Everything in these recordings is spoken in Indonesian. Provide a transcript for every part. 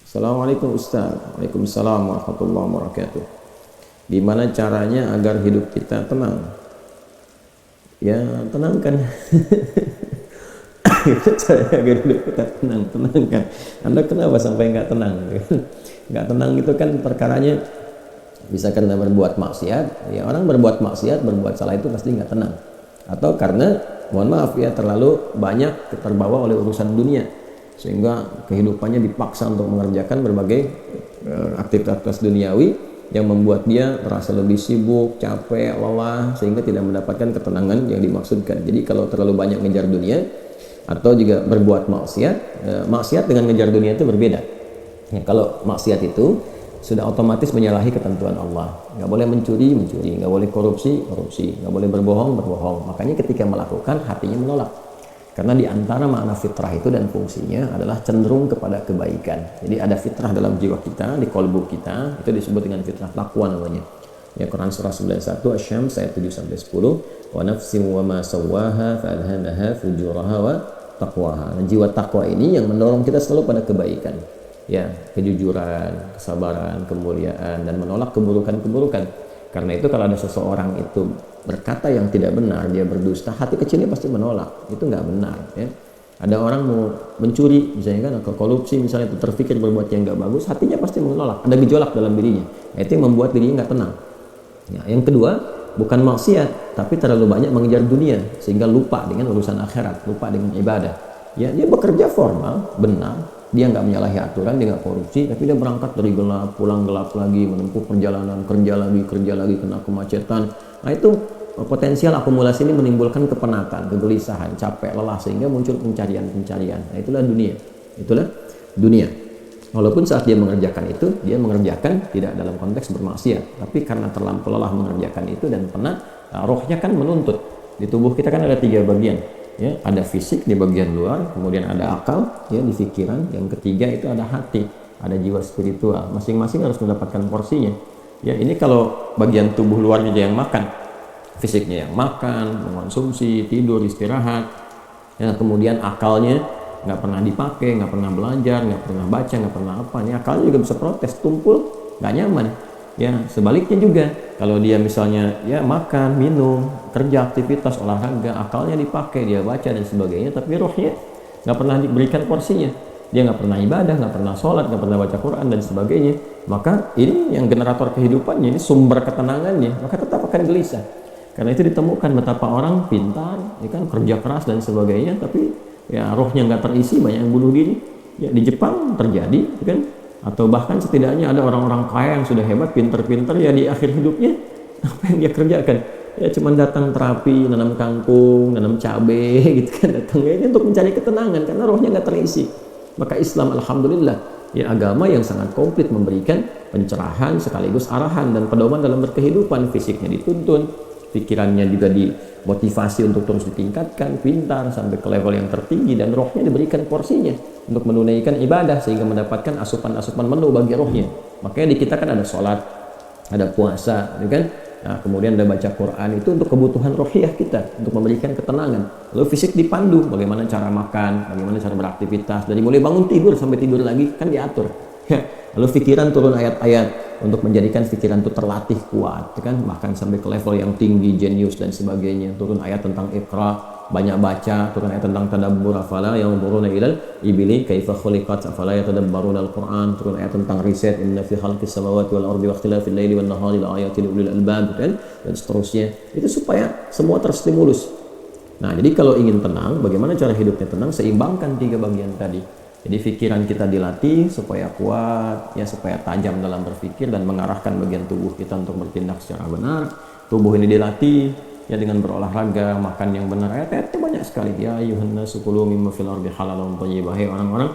Assalamualaikum Ustaz. Waalaikumsalam warahmatullahi wabarakatuh. Gimana caranya agar hidup kita tenang? Ya, tenangkan. Itu caranya agar hidup kita tenang, tenangkan. Anda kenapa sampai nggak tenang? Nggak tenang itu kan perkaranya bisa karena berbuat maksiat. Ya, orang berbuat maksiat, berbuat salah itu pasti nggak tenang. Atau karena, mohon maaf ya, terlalu banyak terbawa oleh urusan dunia, sehingga kehidupannya dipaksa untuk mengerjakan berbagai aktivitas duniawi yang membuat dia terasa lebih sibuk, capek, lelah, sehingga tidak mendapatkan ketenangan yang dimaksudkan. Jadi kalau terlalu banyak ngejar dunia atau juga berbuat maksiat, maksiat dengan ngejar dunia itu berbeda. Ya, kalau maksiat itu sudah otomatis menyalahi ketentuan Allah. Nggak boleh mencuri, nggak boleh korupsi, nggak boleh berbohong. Makanya ketika melakukan, hatinya menolak. Karena di antara makna fitrah itu dan fungsinya adalah cenderung kepada kebaikan. Jadi ada fitrah dalam jiwa kita, di kolbu kita, itu disebut dengan fitrah taqwa namanya. Ya, Quran surah 91 Asy-Syams ayat 7-10, wa nafsin wa ma sawwaha fa alhamaha fujuraha wa taqwaha. Nah, jiwa takwa ini yang mendorong kita selalu pada kebaikan. Ya, kejujuran, kesabaran, kemuliaan, dan menolak keburukan-keburukan. Karena itu kalau ada seseorang itu berkata yang tidak benar, dia berdusta, hati kecilnya pasti menolak. Itu nggak benar, ya. Ada orang mau mencuri misalnya kan, atau korupsi misalnya, itu terpikir berbuat yang nggak bagus, hatinya pasti menolak. Ada gejolak dalam dirinya. Itu yang membuat dirinya nggak tenang. Ya, yang kedua, bukan maksiat, tapi terlalu banyak mengejar dunia sehingga lupa dengan urusan akhirat, lupa dengan ibadah. Ya, dia bekerja formal, benar. Dia nggak menyalahi aturan, dia nggak korupsi, tapi dia berangkat dari gelap, pulang gelap lagi, menempuh perjalanan, kerja lagi, kena kemacetan. Nah, itu potensial akumulasi ini menimbulkan kepenatan, kegelisahan, capek, lelah, sehingga muncul pencarian. Nah, itulah dunia. Walaupun saat dia mengerjakan itu, dia mengerjakan tidak dalam konteks bermaksiat, tapi karena terlampau lelah mengerjakan itu dan penat, rohnya kan menuntut. Di tubuh kita kan ada 3 bagian. Ya, ada fisik di bagian luar, kemudian ada akal ya di pikiran, yang ketiga itu ada hati, ada jiwa spiritual. Masing-masing harus mendapatkan porsinya. Ya, ini kalau bagian tubuh luarnya dia yang makan, fisiknya yang makan, mengonsumsi, tidur, istirahat. Ya, kemudian akalnya nggak pernah dipakai, nggak pernah belajar, nggak pernah baca, nggak pernah apa. Ini akalnya juga bisa protes, tumpul, nggak nyaman. Ya, sebaliknya juga, kalau dia misalnya ya makan, minum, kerja, aktivitas, olahraga, akalnya dipakai, dia baca dan sebagainya, tapi rohnya nggak pernah diberikan porsinya. Dia nggak pernah ibadah, nggak pernah sholat, nggak pernah baca Quran dan sebagainya. Maka ini yang generator kehidupannya, ini sumber ketenangannya, maka tetap akan gelisah. Karena itu ditemukan betapa orang pintar, ya kan, kerja keras dan sebagainya, tapi ya rohnya nggak terisi, banyak yang bunuh diri. Ya, di Jepang terjadi, ya kan? Atau bahkan setidaknya ada orang-orang kaya yang sudah hebat, pinter-pinter, ya di akhir hidupnya apa yang dia kerjakan? Ya cuma datang terapi, nanam kangkung, nanam cabai gitu kan, datang ini untuk mencari ketenangan karena rohnya nggak terisi. Maka Islam, alhamdulillah, ya agama yang sangat komplit, memberikan pencerahan sekaligus arahan dan pedoman dalam berkehidupan. Fisiknya dituntun, pikirannya juga dimotivasi untuk terus ditingkatkan, pintar sampai ke level yang tertinggi, dan rohnya diberikan porsinya untuk menunaikan ibadah sehingga mendapatkan asupan-asupan menu bagi rohnya. Makanya di kita kan ada sholat, ada puasa, ya kan? Nah, kemudian ada baca Quran, itu untuk kebutuhan rohiyah kita, untuk memberikan ketenangan. Lalu fisik dipandu, bagaimana cara makan, bagaimana cara beraktivitas, dari mulai bangun tidur sampai tidur lagi kan diatur. Ya. Lalu pikiran turun ayat-ayat untuk menjadikan pikiran itu terlatih kuat, ya kan? Bahkan sampai ke level yang tinggi, jenius dan sebagainya. Turun ayat tentang Iqra, banyak baca, turun ayat tentang tadabbur, afala yanzuruna ilal ibili kaifa khuliqat afala yatadabbaruna al-Qur'an, turun ayat tentang riset, inna fi khalqis samawati wal ardi wa ikhtilafil laili wan nahari la ayatin ulil albab, kan? Dan seterusnya. Itu supaya semua terstimulus. Nah, jadi kalau ingin tenang, bagaimana cara hidupnya tenang? Seimbangkan 3 bagian tadi. Jadi pikiran kita dilatih supaya kuat, ya supaya tajam dalam berpikir dan mengarahkan bagian tubuh kita untuk bertindak secara benar. Tubuh ini dilatih ya dengan berolahraga, makan yang benar. Ayat-ayatnya banyak sekali. Ya ayyuhan nasu kulu mimma fil ardi halalan thayyibah. Hai orang-orang,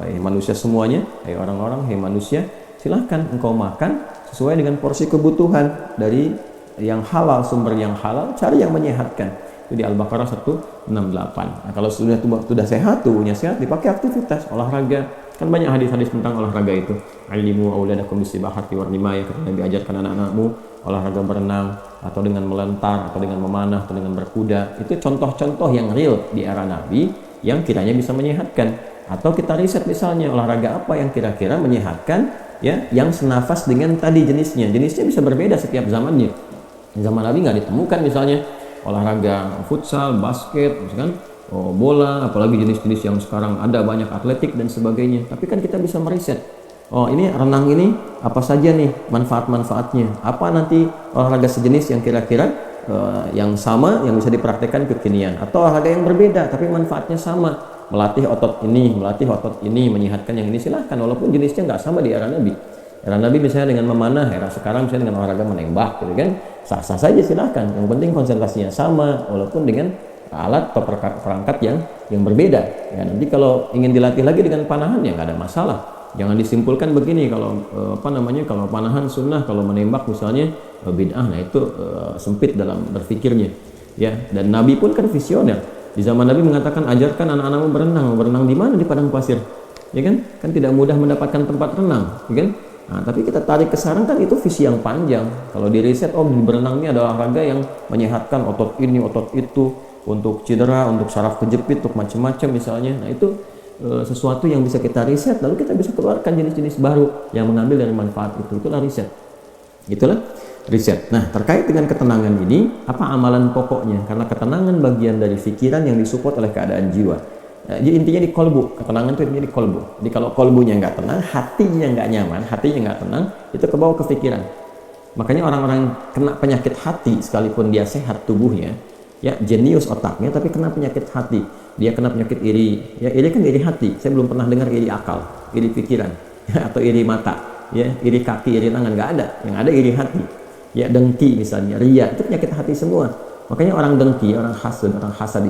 hai manusia semuanya, hai orang-orang, hai manusia, silahkan engkau makan sesuai dengan porsi kebutuhan dari yang halal, sumber yang halal, cari yang menyehatkan. Itu di Al-Baqarah 168. Nah, kalau sudah sehat, tubuhnya sehat, dipakai aktivitas olahraga. Kan banyak hadis-hadis tentang olahraga itu. Alimu auladakum bisibahati warnimayah, ketika Nabi ajarkan anak-anakmu olahraga berenang atau dengan melentar atau dengan memanah atau dengan berkuda. Itu contoh-contoh yang real di era Nabi yang kiranya bisa menyehatkan. Atau kita riset misalnya olahraga apa yang kira-kira menyehatkan, ya, yang senafas dengan tadi jenisnya. Jenisnya bisa berbeda setiap zamannya. Zaman Nabi nggak ditemukan misalnya olahraga futsal, basket, misalkan bola, apalagi jenis-jenis yang sekarang ada banyak atletik dan sebagainya. Tapi kan kita bisa meriset. Oh, ini renang ini apa saja nih manfaat-manfaatnya? Apa nanti olahraga sejenis yang kira-kira yang sama yang bisa dipraktekkan kekinian, atau olahraga yang berbeda tapi manfaatnya sama, melatih otot ini, menyehatkan yang ini, silahkan walaupun jenisnya nggak sama di era Nabi. Era Nabi misalnya dengan memanah, era sekarang misalnya dengan olahraga menembak, gitu kan, sah-sah saja silahkan. Yang penting konsentrasinya sama walaupun dengan alat atau perangkat yang berbeda. Ya, nanti kalau ingin dilatih lagi dengan panahan ya nggak ada masalah. Jangan disimpulkan begini, kalau kalau panahan sunnah, kalau menembak misalnya bid'ah. Nah itu sempit dalam berpikirnya, ya. Dan Nabi pun kan visioner. Di zaman Nabi mengatakan, ajarkan anak-anakmu berenang di mana? Di padang pasir, ya kan? Kan tidak mudah mendapatkan tempat renang, ya kan? Nah, tapi kita tarik ke sekarang kan itu visi yang panjang. Kalau di riset, di berenang ini ada olahraga yang menyehatkan otot ini, otot itu, untuk cedera, untuk saraf kejepit, untuk macam-macam misalnya. Nah itu sesuatu yang bisa kita riset, lalu kita bisa keluarkan jenis-jenis baru yang mengambil dari manfaat itu. Itulah riset. Nah, terkait dengan ketenangan ini, apa amalan pokoknya? Karena ketenangan bagian dari pikiran yang disupport oleh keadaan jiwa. Jadi intinya di kolbu. Ketenangan itu intinya di kolbu. Jadi kalau kolbunya nggak tenang, hatinya nggak nyaman, hatinya nggak tenang, itu kebawa ke pikiran. Makanya orang-orang kena penyakit hati sekalipun dia sehat tubuhnya, ya, jenius otaknya, tapi kena penyakit hati. Dia kena penyakit iri. Ya, iri kan iri hati. Saya belum pernah dengar iri akal, iri pikiran, ya, atau iri mata, ya, iri kaki, iri tangan, nggak ada. Yang ada iri hati. Ya, dengki misalnya, ria, itu penyakit hati semua. Makanya orang dengki, orang hasad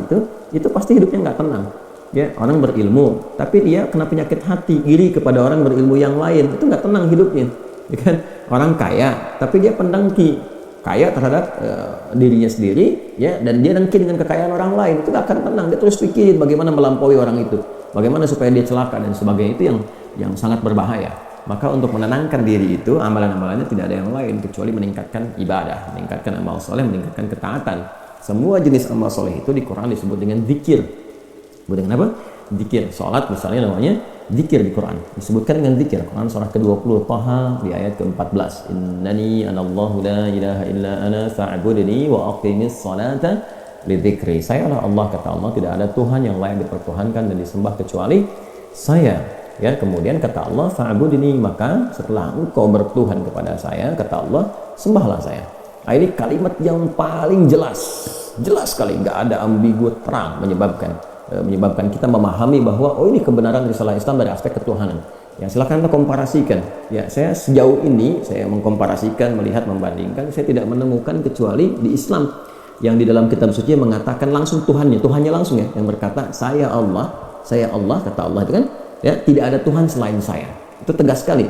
itu pasti hidupnya nggak tenang. Ya, orang berilmu, tapi dia kena penyakit hati, iri kepada orang berilmu yang lain, itu nggak tenang hidupnya. Ya kan? Orang kaya, tapi dia pendengki, kaya terhadap dirinya sendiri, ya, dan dia dengki dengan kekayaan orang lain, itu gak akan tenang. Dia terus pikirin bagaimana melampaui orang itu, bagaimana supaya dia celaka dan sebagainya. Itu yang sangat berbahaya. Maka untuk menenangkan diri itu, amalan-amalannya tidak ada yang lain kecuali meningkatkan ibadah, meningkatkan amal soleh, meningkatkan ketaatan. Semua jenis amal soleh itu di Quran disebut dengan zikir. Disebut dengan apa? Zikir. Salat misalnya namanya zikir di Quran, disebutkan dengan zikir. Quran surah ke-20 Taha di ayat ke-14, innani anallahu la ilaha illa ana fa'budni wa aqimis salata lidzikri. Sayalah Allah, kata Allah, tidak ada Tuhan yang layak dipertuhankan dan disembah kecuali saya. Ya, kemudian kata Allah, fa'budni, maka setelah engkau bertuhan kepada saya, kata Allah, sembahlah saya. Nah, ini kalimat yang paling jelas sekali, nggak ada ambigu, terang, menyebabkan kita memahami bahwa ini kebenaran risalah Islam dari aspek ketuhanan. Ya, silakan kita komparasikan. Ya, saya sejauh ini saya mengkomparasikan, melihat, membandingkan, saya tidak menemukan kecuali di Islam yang di dalam kitab suci mengatakan langsung Tuhannya langsung, ya, yang berkata saya Allah, kata Allah itu kan, ya, tidak ada Tuhan selain saya. Itu tegas sekali,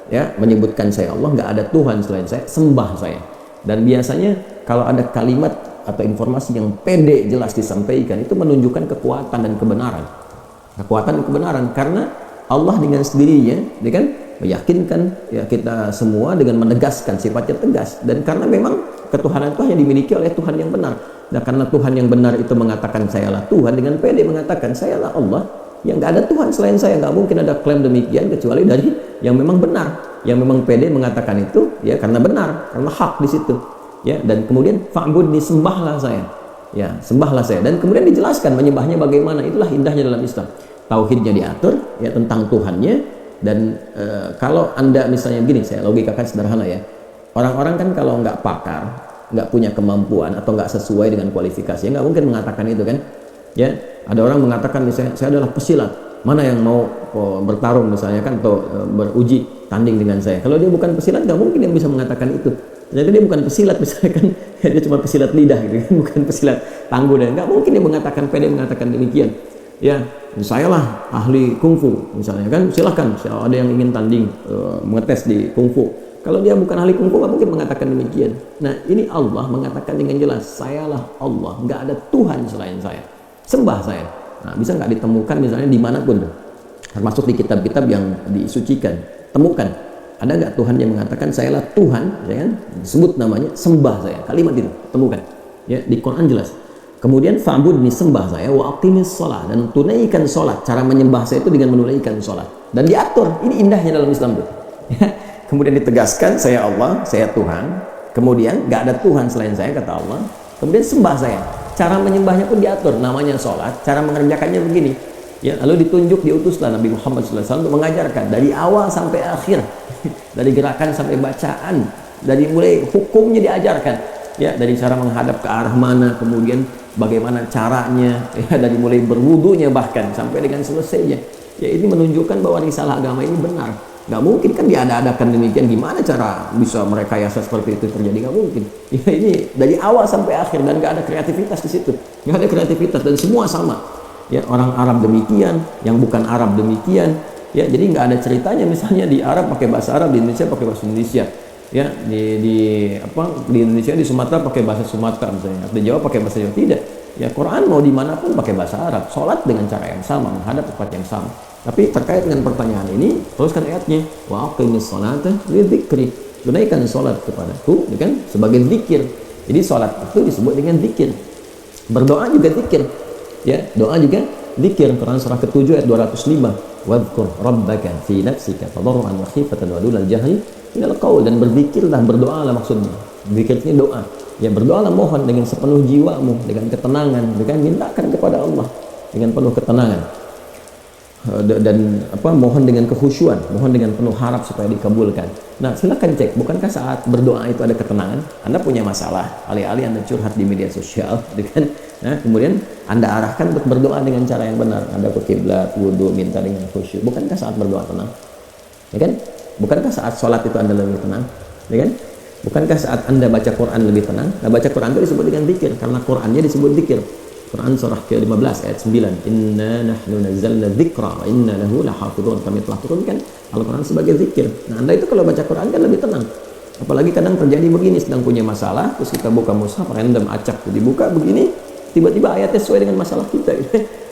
ya, menyebutkan saya Allah, nggak ada Tuhan selain saya, sembah saya. Dan biasanya kalau ada kalimat atau informasi yang pendek jelas disampaikan, itu menunjukkan kekuatan dan kebenaran, karena Allah dengan sendirinya, dia kan meyakinkan, ya, kita semua dengan menegaskan sifatnya tegas. Dan karena memang ketuhanan itu hanya dimiliki oleh Tuhan yang benar. Nah, karena Tuhan yang benar itu mengatakan sayalah Tuhan, dengan pede mengatakan sayalah Allah, yang nggak ada Tuhan selain saya. Nggak mungkin ada klaim demikian kecuali dari yang memang benar, yang memang pede mengatakan itu, ya, karena benar, karena hak di situ. Ya, dan kemudian fa'budni, sembahlah saya. Ya, sembahlah saya. Dan kemudian dijelaskan menyembahnya bagaimana. Itulah indahnya dalam Islam. Tauhidnya diatur, ya, tentang Tuhannya. Dan kalau Anda misalnya begini, saya logikakan sederhana, ya. Orang-orang kan kalau nggak pakar, nggak punya kemampuan atau nggak sesuai dengan kualifikasinya, nggak mungkin mengatakan itu kan. Ya, ada orang mengatakan misalnya saya adalah pesilat. Mana yang mau bertarung misalnya kan, atau beruji tanding dengan saya. Kalau dia bukan pesilat, nggak mungkin yang bisa mengatakan itu. Ternyata dia bukan pesilat misalnya kan, ya, dia cuma pesilat lidah gitu kan, bukan pesilat tangguh, dan nggak mungkin dia mengatakan demikian. Ya, saya lah ahli kungfu misalnya kan, silakan ada yang ingin tanding mengetes di kungfu. Kalau dia bukan ahli kungfu nggak mungkin mengatakan demikian. Nah, ini Allah mengatakan dengan jelas, sayalah Allah, nggak ada Tuhan selain saya, sembah saya. Nah, bisa nggak ditemukan misalnya dimanapun, termasuk di kitab-kitab yang disucikan, temukan. Ada nggak Tuhan yang mengatakan sayalah Tuhan, ya kan? Disebut namanya, sembah saya. Kalimat itu temukan, ya, di Quran jelas. Kemudian fa'budni, sembah saya, wa aqimis shalah, dan tunaikan salat. Cara menyembah saya itu dengan menunaikan salat. Dan diatur. Ini indahnya dalam Islam tuh. Kemudian ditegaskan, saya Allah, saya Tuhan. Kemudian gak ada Tuhan selain saya, kata Allah. Kemudian sembah saya. Cara menyembahnya pun diatur, namanya salat. Cara mengerjakannya begini. Ya, lalu ditunjuk, diutuslah Nabi Muhammad SAW untuk mengajarkan dari awal sampai akhir, dari gerakan sampai bacaan, dari mulai hukumnya diajarkan, ya, dari cara menghadap ke arah mana, kemudian bagaimana caranya, ya, dari mulai berwudunya bahkan sampai dengan selesainya. Ya, ini menunjukkan bahwa risalah agama ini benar. Gak mungkin kan diada-adakan demikian, gimana cara bisa merekayasa seperti itu terjadi, gak mungkin. Ya, ini dari awal sampai akhir, dan gak ada kreativitas di situ, gak ada kreativitas, dan semua sama. Ya, orang Arab demikian, yang bukan Arab demikian. Ya, jadi nggak ada ceritanya misalnya di Arab pakai bahasa Arab, di Indonesia pakai bahasa Indonesia. Ya, di Indonesia, di Sumatera pakai bahasa Sumatera misalnya, di Jawa pakai bahasa Jawa. Tidak. Ya, Quran mau dimanapun pakai bahasa Arab, sholat dengan cara yang sama, menghadap tempat yang sama. Tapi terkait dengan pertanyaan ini, teruskan ayatnya, wa aqimis sholata lidzikri, tunaikan sholat kepadaku, kan, sebagai zikir. Jadi sholat itu disebut dengan zikir. Berdoa juga zikir. Ya, doa juga zikir. Quran surah ke-7 ayat 205. Wadhkur rabbaka fi nafsika tadarruan wa khifatan wa dunal jahri minal qaul, dan berzikirlah, berdoalah maksudnya. Zikir ini doa. Ya, berdoalah, mohon dengan sepenuh jiwamu, dengan ketenangan, dengan mintakan kepada Allah dengan penuh ketenangan. Dan mohon dengan kekhusyuan, mohon dengan penuh harap supaya dikabulkan. Nah, silakan cek, bukankah saat berdoa itu ada ketenangan? Anda punya masalah, alih-alih Anda curhat di media sosial, kan? Nah, kemudian Anda arahkan untuk berdoa dengan cara yang benar. Anda ke kiblat, wudu, minta dengan khusyuk. Bukankah saat berdoa tenang? Ya kan? Bukankah saat sholat itu Anda lebih tenang? Ya kan? Bukankah saat Anda baca Quran lebih tenang? Nah, baca Quran itu disebut dengan zikir, karena Qurannya disebut zikir. Quran surah ke-15 ayat 9. Inna nahnu nazzalna dzikra wa inna lahu lahafizun. Kami telah turunkan Al-Quran sebagai zikir. Nah, Anda itu kalau baca Quran kan lebih tenang. Apalagi kadang terjadi begini, sedang punya masalah, terus kita buka mushaf random, acak, dibuka begini, tiba-tiba ayatnya sesuai dengan masalah kita.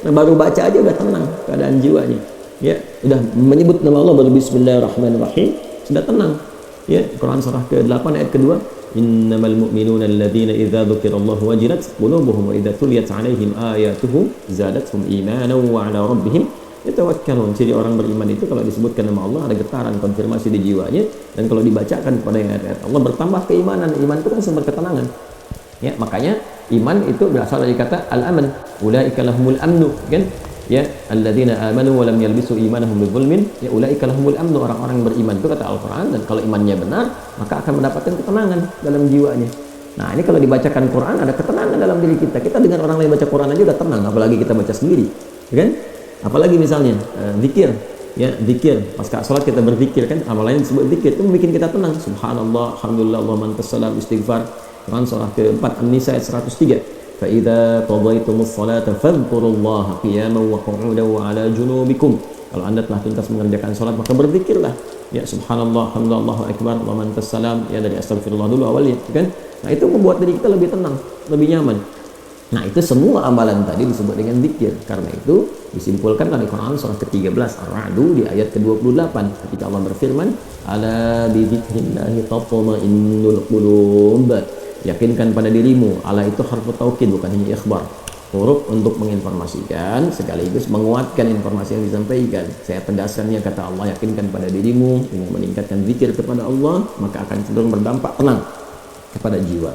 Nah, baru baca aja udah tenang keadaan jiwanya. Ya, udah menyebut nama Allah, baru bismillahirrahmanirrahim, sudah tenang. Ya, Quran surah ke-8 ayat kedua. Innamal mu'minuna alladhina idza dzukirallahu wajilat qulubuhum wa idza tuliyat 'alaihim ayatuhu zadatuhum imanan wa 'ala rabbihim yatawakkalun. Jadi orang beriman itu kalau disebutkan nama Allah ada getaran konfirmasi di jiwanya, dan kalau dibacakan pada ayat-ayat Allah bertambah keimanan. Iman itu kan sumber ketenangan. Ya, makanya iman itu berasal dari kata al-aman. Ulaika lahumul amnu, kan? Ya, alladzina amanu wa lam yalbisu imanahum bidzulmin, ya ulaika lahumul amnu, orang-orang yang beriman itu kata Al-Qur'an, dan kalau imannya benar maka akan mendapatkan ketenangan dalam jiwanya. Nah, ini kalau dibacakan Quran ada ketenangan dalam diri kita. Kita dengan orang lain baca Quran aja udah tenang, apalagi kita baca sendiri, kan? Apalagi misalnya zikir, ya, zikir pas salat kita berzikir, kan, amal lain disebut zikir, itu membuat kita tenang. Subhanallah, alhamdulillah, Allahumma antas salam, istighfar. Quran surah ke-4 An-Nisa ayat 103. فَإِذَا قَضَيْتُمُ الصَّلَاةَ فَاذْكُرُوا اللَّهَ قِيَامًا وَقُعُودًا وَعَلَى جُنُوبِكُمْ. Kalau Anda telah tuntas mengerjakan salat, maka berzikirlah. Ya, subhanallah, alhamdulillah, Allahu akbar, Allahumma antas salam, ya, dari astagfirullah dulu awalnya, kan? Nah, itu membuat diri kita lebih tenang, lebih nyaman. Nah, itu semua amalan tadi disebut dengan zikir. Karena itu disimpulkan dari Quran surah ke-13 Ar-Ra'd di ayat ke-28 ketika Allah berfirman, "Ala bi dzikrillahi tatma'innul qulub." Yakinkan pada dirimu. Ala itu harfu taukid, bukan hanya ikhbar. Huruf untuk menginformasikan sekaligus menguatkan informasi yang disampaikan. Saya tegaskannya, kata Allah, yakinkan pada dirimu dengan meningkatkan zikir kepada Allah, maka akan cenderung berdampak tenang kepada jiwa.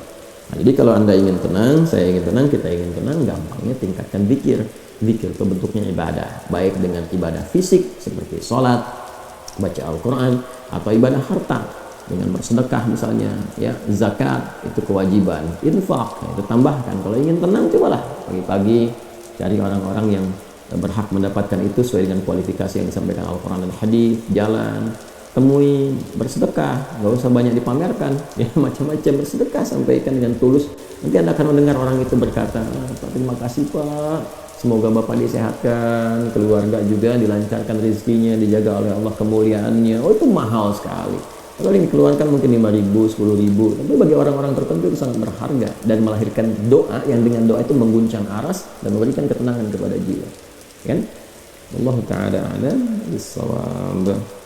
Nah, jadi kalau Anda ingin tenang, saya ingin tenang, kita ingin tenang, gampangnya tingkatkan zikir. Zikir itu bentuknya ibadah, baik dengan ibadah fisik seperti sholat, baca Al-Quran, atau ibadah harta dengan bersedekah misalnya, ya, zakat itu kewajiban, infak, ya, itu tambahkan. Kalau ingin tenang, cobalah pagi-pagi cari orang-orang yang berhak mendapatkan itu sesuai dengan kualifikasi yang disampaikan Al-Quran dan Hadis, jalan, temui, bersedekah, nggak usah banyak dipamerkan, ya, macam-macam bersedekah, sampaikan dengan tulus. Nanti Anda akan mendengar orang itu berkata, "Pak, terima kasih Pak, semoga Bapak disehatkan, keluarga juga dilancarkan rezekinya, dijaga oleh Allah kemuliaannya." Oh, itu mahal sekali. Kalau yang dikeluarkan mungkin 5.000, 10.000, tapi bagi orang-orang tertentu itu sangat berharga dan melahirkan doa yang dengan doa itu mengguncang aras dan memberikan ketenangan kepada jiwa. Kan? Allah Ta'ala a'lam bissawab.